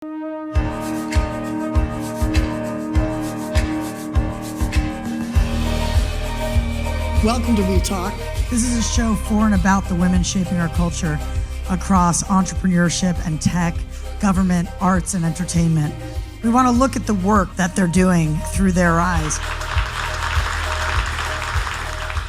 Welcome to WeTalk. This is a show for and about the women shaping our culture across entrepreneurship and tech, government, arts, and entertainment. We want to look at the work that they're doing through their eyes.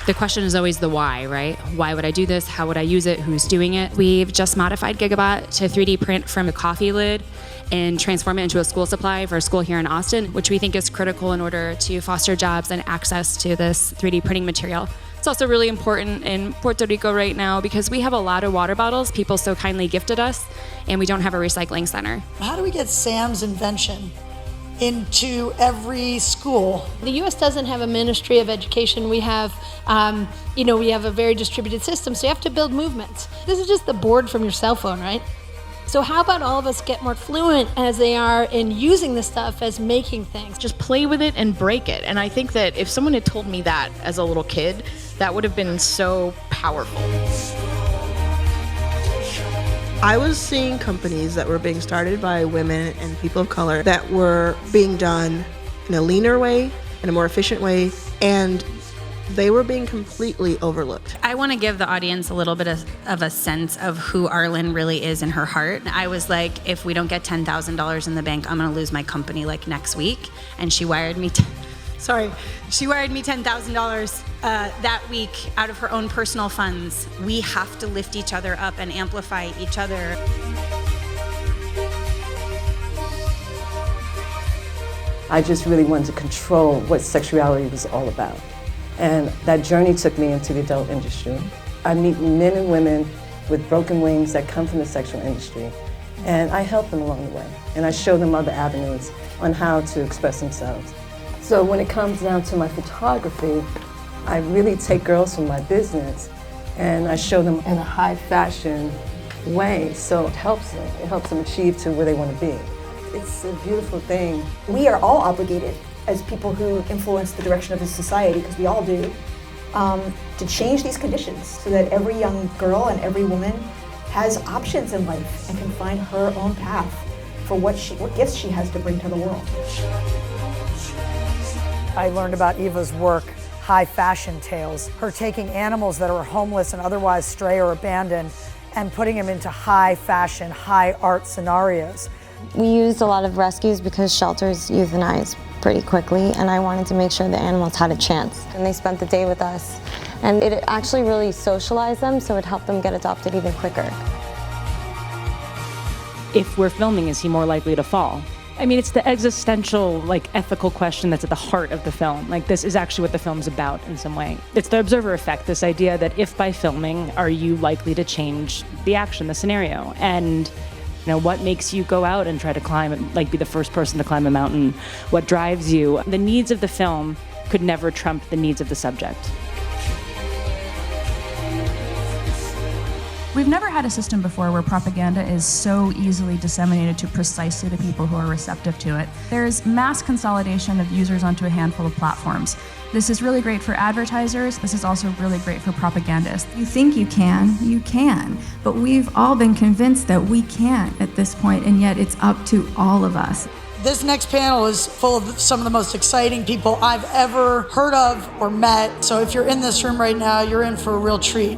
The question is always the why, right? Why would I do this? How would I use it? Who's doing it? We've just modified Gigabot to 3D print from a coffee lid and transform it into a school supply for a school here in Austin, which we think is critical in order to foster jobs and access to this 3D printing material. It's also really important in Puerto Rico right now because we have a lot of water bottles people so kindly gifted us, and we don't have a recycling center. How do we get Sam's invention into every school? The U.S. doesn't have a Ministry of Education. We have, we have a very distributed system, so you have to build movements. This is just the board from your cell phone, right? So how about all of us get more fluent as they are in using this stuff as making things? Just play with it and break it. And I think that if someone had told me that as a little kid, that would have been so powerful. I was seeing companies that were being started by women and people of color that were being done in a leaner way, in a more efficient way, and they were being completely overlooked. I want to give the audience a little bit of a sense of who Arlen really is in her heart. I was like, if we don't get $10,000 in the bank, I'm going to lose my company like next week. And she wired me $10,000 that week out of her own personal funds. We have to lift each other up and amplify each other. I just really wanted to control what sexuality was all about. And that journey took me into the adult industry. I meet men and women with broken wings that come from the sexual industry, and I help them along the way. And I show them other avenues on how to express themselves. So when it comes down to my photography, I really take girls from my business and I show them in a high fashion way. So it helps them achieve to where they want to be. It's a beautiful thing. We are all obligated as people who influence the direction of this society, because we all do, to change these conditions so that every young girl and every woman has options in life and can find her own path for what gifts she has to bring to the world. I learned about Eva's work, High Fashion Tales, her taking animals that are homeless and otherwise stray or abandoned and putting them into high fashion, high art scenarios. We used a lot of rescues because shelters euthanize pretty quickly, and I wanted to make sure the animals had a chance. And they spent the day with us, and it actually really socialized them, so it helped them get adopted even quicker. If we're filming, is he more likely to fall? I mean, it's the existential, ethical question that's at the heart of the film. This is actually what the film's about in some way. It's the observer effect, this idea that if by filming, are you likely to change the action, the scenario? And what makes you go out and try to climb, be the first person to climb a mountain? What drives you? The needs of the film could never trump the needs of the subject. We've never had a system before where propaganda is so easily disseminated to precisely the people who are receptive to it. There's mass consolidation of users onto a handful of platforms. This is really great for advertisers. This is also really great for propagandists. You think you can, but we've all been convinced that we can't at this point, and yet it's up to all of us. This next panel is full of some of the most exciting people I've ever heard of or met. So if you're in this room right now, you're in for a real treat.